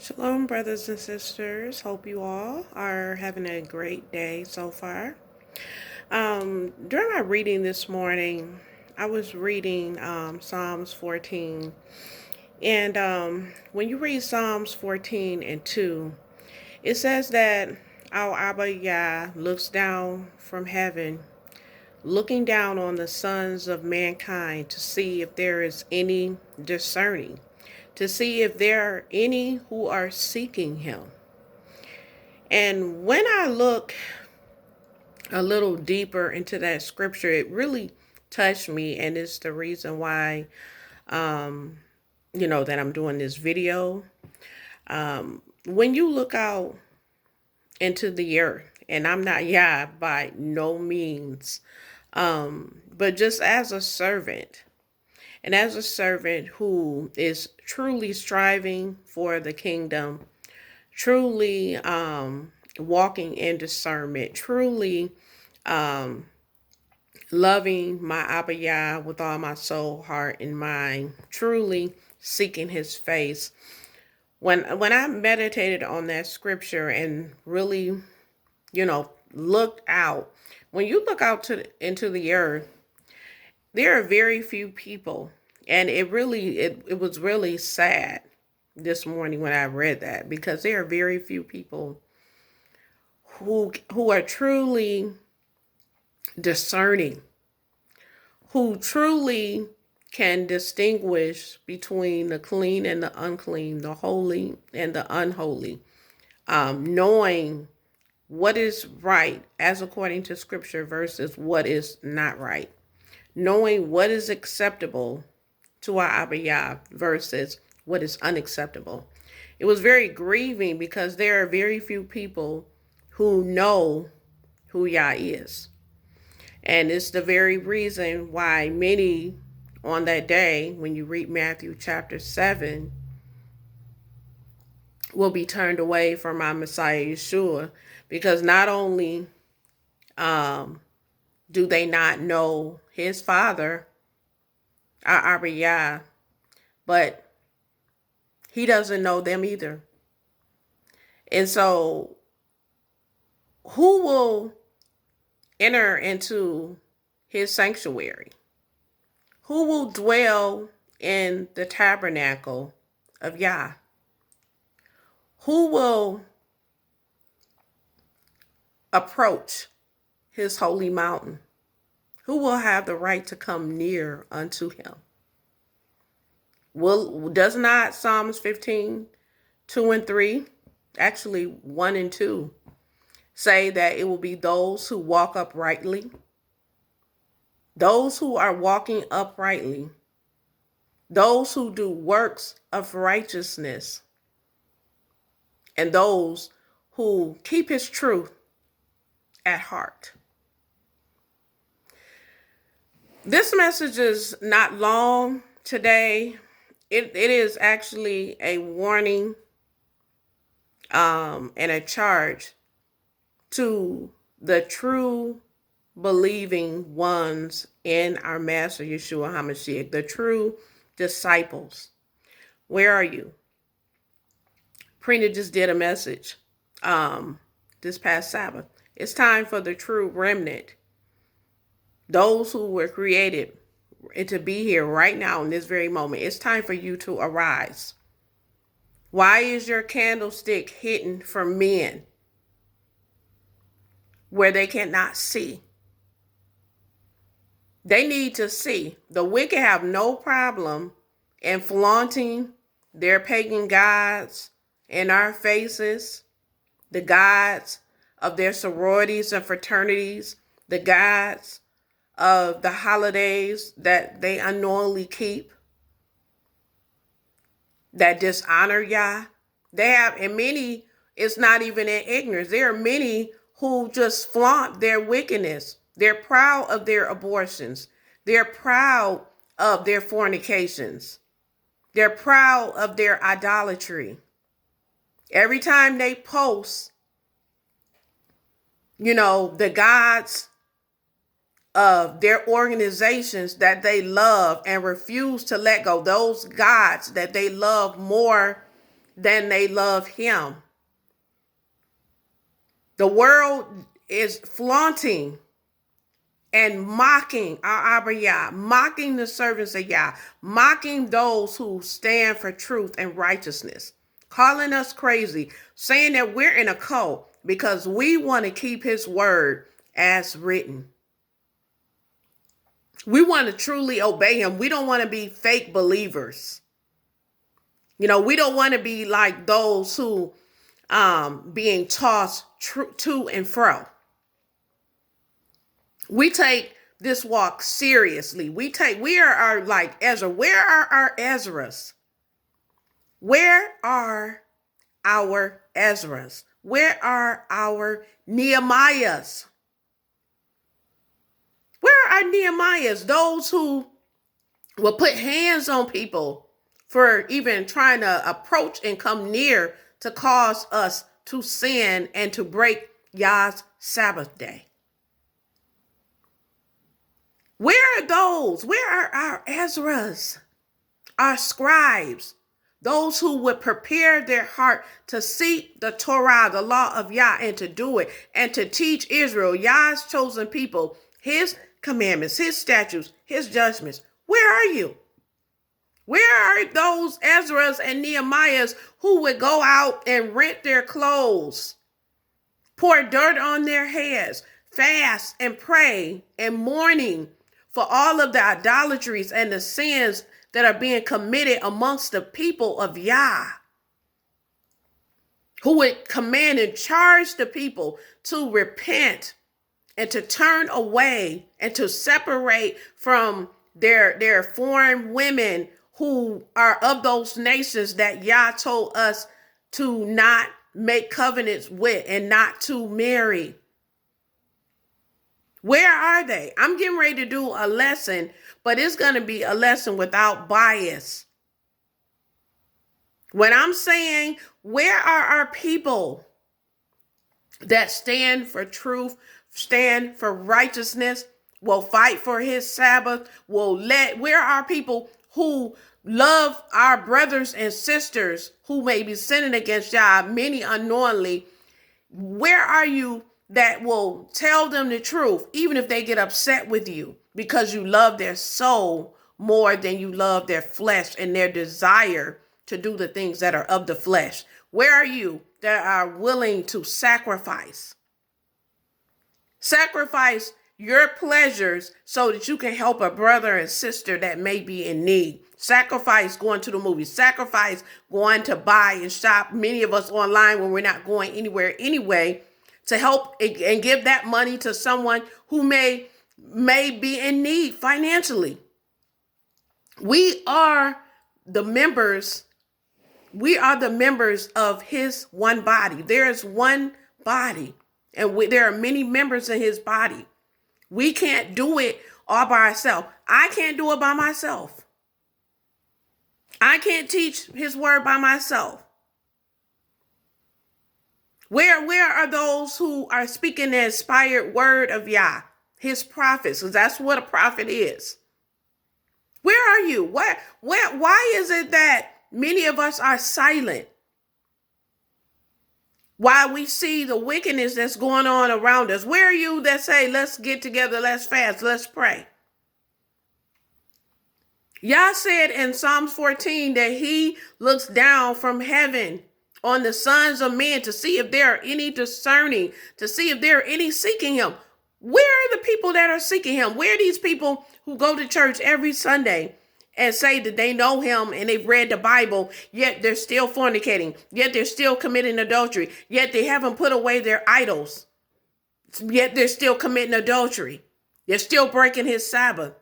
Shalom, brothers and sisters. Hope you all are having a great day so far. During my reading this morning, I was reading Psalms 14. And when you read Psalms 14 and 2, it says that our Abba Yah looks down from heaven, looking down on the sons of mankind to see if there is any discerning, to see if there are any who are seeking him. And when I look a little deeper into that scripture, it really touched me, and it's the reason why, that I'm doing this video. When you look out into the earth, and I'm not Yah by no means, but just as a servant, and as a servant who is truly striving for the kingdom, truly walking in discernment, truly loving my Abba Yah with all my soul, heart, and mind, truly seeking his face. When I meditated on that scripture and really, looked out, when you look out into the earth, there are very few people, and it was really sad this morning when I read that, because there are very few people who are truly discerning, who truly can distinguish between the clean and the unclean, the holy and the unholy, knowing what is right as according to scripture versus what is not right, knowing what is acceptable to our Abba Yah versus what is unacceptable. It was very grieving because there are very few people who know who Yah is. And it's the very reason why many on that day, when you read Matthew chapter 7, will be turned away from our Messiah Yahshua, because not only do they not know his Father, our Abba Yah, but he doesn't know them either. And so who will enter into his sanctuary? Who will dwell in the tabernacle of Yah? Who will approach his holy mountain? Who will have the right to come near unto him? Does not Psalms 15, 2 and 3, actually 1 and 2, say that it will be those who walk uprightly, those who are walking uprightly, those who do works of righteousness, and those who keep his truth at heart? This message is not long today. It is actually a warning and a charge to the true believing ones in our Master Yahshua HaMashiach, the true disciples. Where are you? Prina just did a message this past Sabbath. It's time for the true remnant, those who were created and to be here right now in this very moment. It's time for you to arise. Why is your candlestick hidden from men where they cannot see? They need to see. The wicked have no problem in flaunting their pagan gods in our faces, the gods of their sororities and fraternities, the gods of the holidays that they unknowingly keep, that dishonor Yah. They have, and many, it's not even in ignorance. There are many who just flaunt their wickedness. They're proud of their abortions. They're proud of their fornications. They're proud of their idolatry. Every time they post, the gods of their organizations that they love and refuse to let go, those gods that they love more than they love him. The world is flaunting and mocking our Abba Yah, mocking the servants of Yah, mocking those who stand for truth and righteousness, calling us crazy, saying that we're in a cult because we want to keep his word as written. We want to truly obey him. We don't want to be fake believers. We don't want to be like those who being tossed to and fro. We take this walk seriously. We are like Ezra. Where are our Ezras? Where are our Ezras? Where are our Nehemiahs? Where are our Nehemiahs? Those who will put hands on people for even trying to approach and come near to cause us to sin and to break Yah's Sabbath day. Where are those? Where are our Ezras, our scribes, those who would prepare their heart to seek the Torah, the law of Yah, and to do it, and to teach Israel, Yah's chosen people, his commandments, his statutes, his judgments? Where are you? Where are those Ezras and Nehemiahs who would go out and rent their clothes, pour dirt on their heads, fast and pray and mourning for all of the idolatries and the sins that are being committed amongst the people of Yah, who would command and charge the people to repent and to turn away and to separate from their foreign women who are of those nations that Yah told us to not make covenants with and not to marry. Where are they? I'm getting ready to do a lesson, but it's going to be a lesson without bias. When I'm saying, where are our people that stand for truth, stand for righteousness, will fight for his Sabbath, where are people who love our brothers and sisters who may be sinning against Yah, many unknowingly? Where are you that will tell them the truth, even if they get upset with you because you love their soul more than you love their flesh and their desire to do the things that are of the flesh? Where are you that are willing to sacrifice your pleasures so that you can help a brother and sister that may be in need? Sacrifice going to the movies, sacrifice going to buy and shop, many of us online when we're not going anywhere anyway, to help and give that money to someone who may be in need financially. We are the members of his one body. There is one body, and there are many members in his body. We can't do it all by ourselves. I can't do it by myself. I can't teach his word by myself. Where are those who are speaking the inspired word of Yah, his prophets? Because that's what a prophet is. Where are you? Why is it that many of us are silent while we see the wickedness that's going on around us? Where are you that say, let's get together, let's fast, let's pray? Yah said in Psalms 14 that he looks down from heaven on the sons of men to see if there are any discerning, to see if there are any seeking him. Where are the people that are seeking him? Where are these people who go to church every Sunday and say that they know him and they've read the Bible, yet they're still fornicating, yet they're still committing adultery, yet they haven't put away their idols, yet they're still committing adultery, they're still breaking his Sabbath?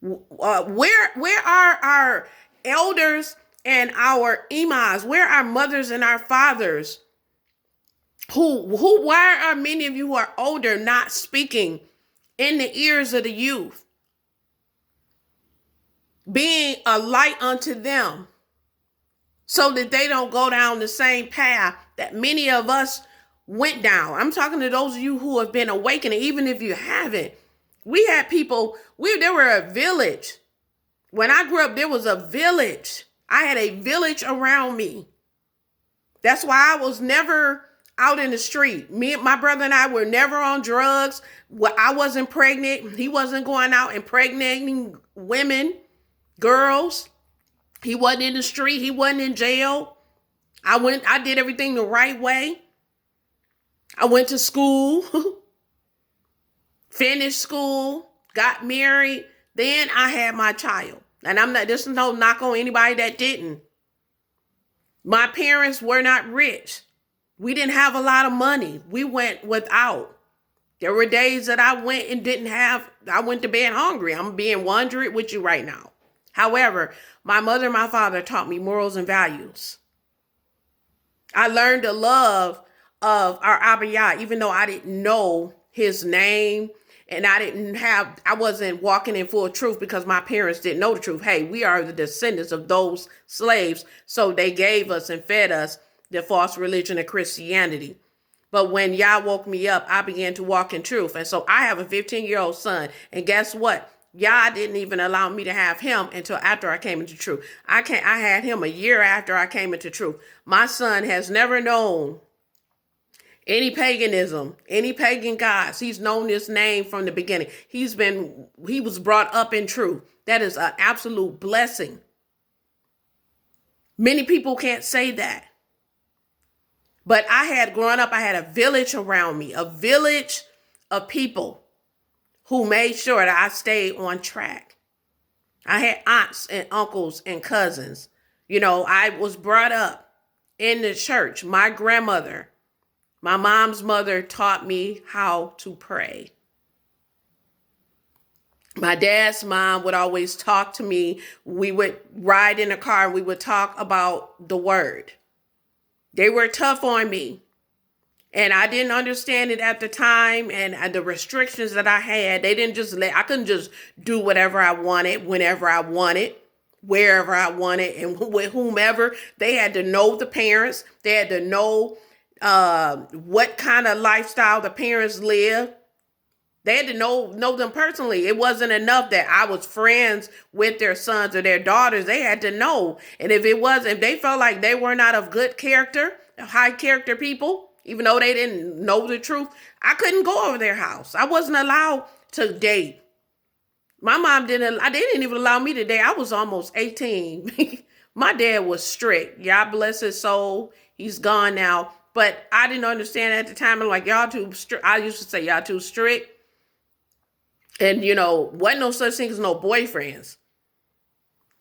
Where are our elders and our imams? Where are mothers and our fathers? Why are many of you who are older not speaking in the ears of the youth, being a light unto them so that they don't go down the same path that many of us went down? I'm talking to those of you who have been awakening, even if you haven't. We had people, there were a village. When I grew up, there was a village I had a village around me. That's why I was never out in the street. Me and my brother and I were never on drugs. I wasn't pregnant. He wasn't going out impregnating women, girls. He wasn't in the street. He wasn't in jail. I did everything the right way. I went to school, finished school, got married. Then I had my child. And this is no knock on anybody that didn't. My parents were not rich. We didn't have a lot of money. We went without. There were days that I went to bed hungry. I'm being 100 with you right now. However, my mother and my father taught me morals and values. I learned the love of our Abba Yah, even though I didn't know his name and I wasn't walking in full truth because my parents didn't know the truth. Hey, we are the descendants of those slaves. So they gave us and fed us the false religion of Christianity. But when Yah woke me up, I began to walk in truth. And so I have a 15-year-old son. And guess what? Yah didn't even allow me to have him until after I came into truth. I had him a year after I came into truth. My son has never known any paganism, any pagan gods. He's known his name from the beginning. He was brought up in truth. That is an absolute blessing. Many people can't say that. But growing up, I had a village around me, a village of people who made sure that I stayed on track. I had aunts and uncles and cousins. I was brought up in the church. My grandmother, my mom's mother, taught me how to pray. My dad's mom would always talk to me. We would ride in the car and we would talk about the word. They were tough on me. And I didn't understand it at the time. And the restrictions that I had, I couldn't just do whatever I wanted, whenever I wanted, wherever I wanted, and with whomever. They had to know the parents. They had to know what kind of lifestyle the parents live. They had to know them personally. It wasn't enough that I was friends with their sons or their daughters. They had to know. And if they felt like they were not of good character, high character people, even though they didn't know the truth, I couldn't go over their house. I wasn't allowed to date. My mom didn't even allow me to date. I was almost 18. My dad was strict. Yah bless his soul. He's gone now. But I didn't understand at the time. I'm like, y'all too strict. I used to say, y'all too strict. And, wasn't no such thing as no boyfriends.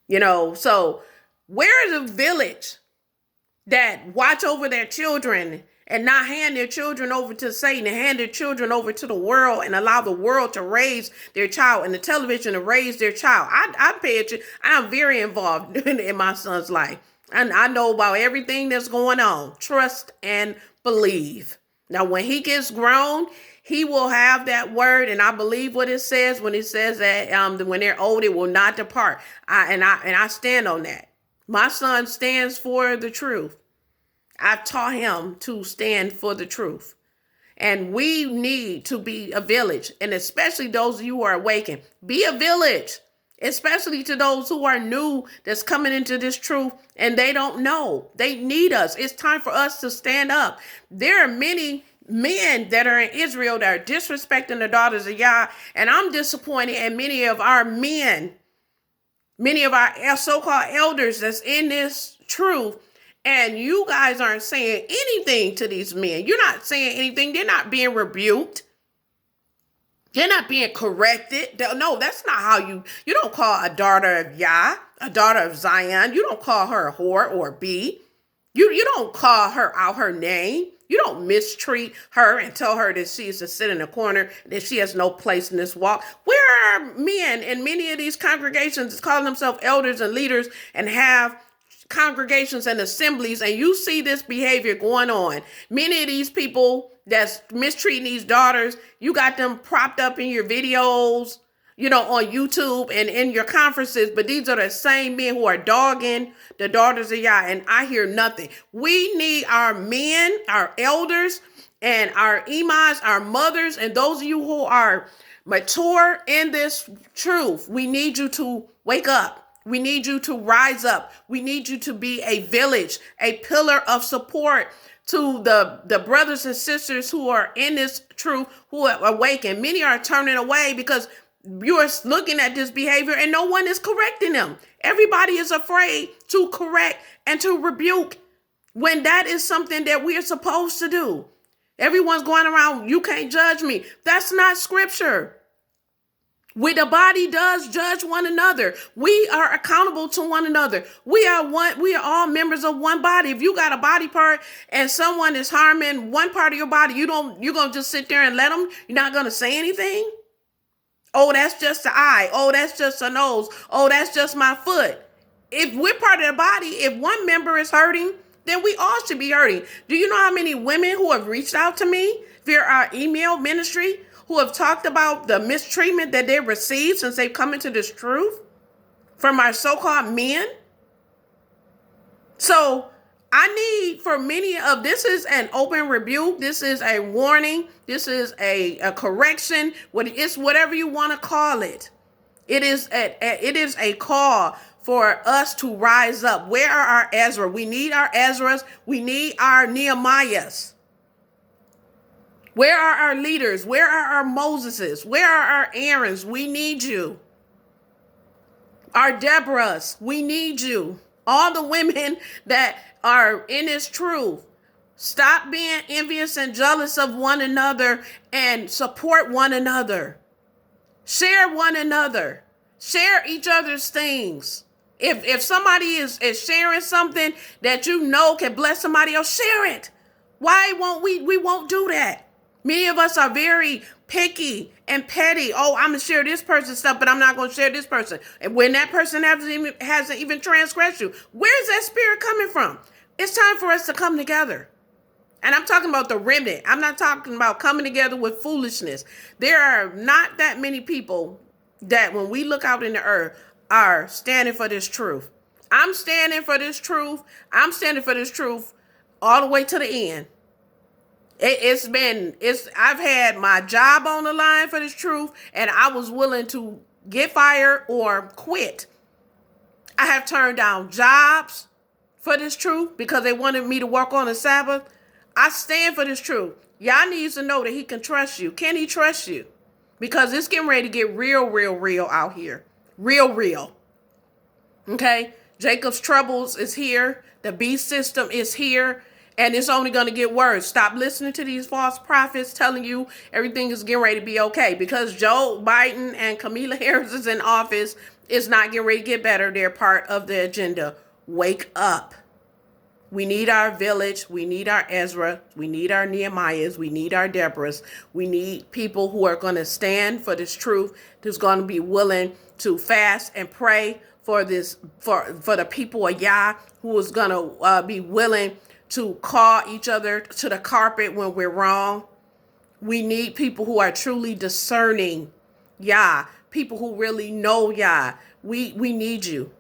So where is a village that watch over their children and not hand their children over to Satan and hand their children over to the world and allow the world to raise their child and the television to raise their child? I pay attention. I'm very involved in my son's life. And I know about everything that's going on. Trust and believe. Now, when he gets grown, he will have that word, and I believe what it says when it says that when they're old, it will not depart. I stand on that. My son stands for the truth. I've taught him to stand for the truth. And we need to be a village, and especially those of you who are awakened. Be a village, especially to those who are new that's coming into this truth and they don't know. They need us. It's time for us to stand up. There are many men that are in Israel that are disrespecting the daughters of Yah, and I'm disappointed in many of our men, many of our so-called elders that's in this truth, and you guys aren't saying anything to these men. You're not saying anything. They're not being rebuked. They're not being corrected. No, that's not how you don't call a daughter of Yah, a daughter of Zion. You don't call her a whore or a bee. You don't call her out her name. You don't mistreat her and tell her that she is to sit in a corner, that she has no place in this walk. Where are men in many of these congregations calling themselves elders and leaders and have congregations and assemblies, and you see this behavior going on? Many of these people that's mistreating these daughters, you got them propped up in your videos, on YouTube and in your conferences, but these are the same men who are dogging the daughters of Yah, and I hear nothing. We need our men, our elders, and our imams, our mothers, and those of you who are mature in this truth. We need you to wake up. We need you to rise up. We need you to be a village, a pillar of support to the brothers and sisters who are in this truth, who are awakened. Many are turning away because you are looking at this behavior and no one is correcting them. Everybody is afraid to correct and to rebuke when that is something that we are supposed to do. Everyone's going around, you can't judge me. That's not scripture. The body does judge one another. We are accountable to one another. We are all members of one body. If you got a body part and someone is harming one part of your body, you're going to just sit there and let them? You're not going to say anything? Oh, that's just the eye. Oh, that's just a nose. Oh, that's just my foot. If we're part of the body, if one member is hurting, then we all should be hurting. Do you know how many women who have reached out to me via our email ministry who have talked about the mistreatment that they received since they've come into this truth from our so-called men? So I need for many of, this is an open rebuke. This is a warning. This is a correction. It's whatever you want to call it. It is a call for us to rise up. Where are our Ezra? We need our Ezras. We need our Nehemiahs. Where are our leaders? Where are our Moseses? Where are our Aarons? We need you. Our Deborahs, we need you. All the women that are in this truth, stop being envious and jealous of one another and support one another. Share one another. Share each other's things. If somebody is sharing something that you know can bless somebody else, share it. Why won't we won't do that? Many of us are very picky and petty. Oh, I'm going to share this person's stuff, but I'm not going to share this person. And when that person hasn't even transgressed you, where's that spirit coming from? It's time for us to come together. And I'm talking about the remnant. I'm not talking about coming together with foolishness. There are not that many people that when we look out in the earth are standing for this truth. I'm standing for this truth. I'm standing for this truth all the way to the end. I've had my job on the line for this truth, and I was willing to get fired or quit. I have turned down jobs for this truth because they wanted me to work on the Sabbath. I stand for this truth. Y'all needs to know that he can trust you. Can he trust you? Because it's getting ready to get real, real, real out here. Real, real. Okay? Jacob's troubles is here. The beast system is here. And it's only going to get worse. Stop listening to these false prophets telling you everything is getting ready to be okay. Because Joe Biden and Kamala Harris is in office, it's not getting ready to get better. They're part of the agenda. Wake up. We need our village. We need our Ezra. We need our Nehemiahs. We need our Deborahs. We need people who are going to stand for this truth, who's going to be willing to fast and pray for this, for the people of Yah, who is going to be willing to call each other to the carpet when we're wrong. We need people who are truly discerning Yah, people who really know Yah. We need you.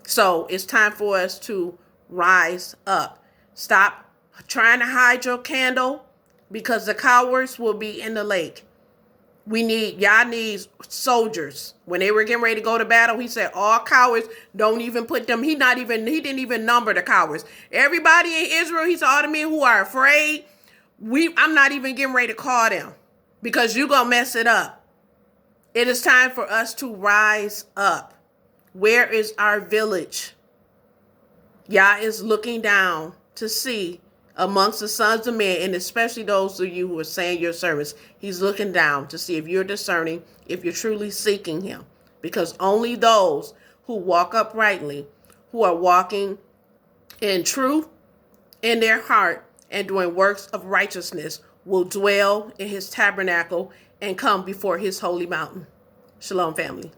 So it's time for us to rise up. Stop trying to hide your candle because the cowards will be in the lake. Y'all needs soldiers. When they were getting ready to go to battle, he said, all cowards, don't even put them. He didn't even number the cowards. Everybody in Israel, he said, all the men who are afraid, I'm not even getting ready to call them because you're going to mess it up. It is time for us to rise up. Where is our village? Yah is looking down to see amongst the sons of men, and especially those of you who are saying your servants. He's looking down to see if you're discerning, if you're truly seeking him. Because only those who walk uprightly, who are walking in truth in their heart and doing works of righteousness, will dwell in his tabernacle and come before his holy mountain. Shalom, family.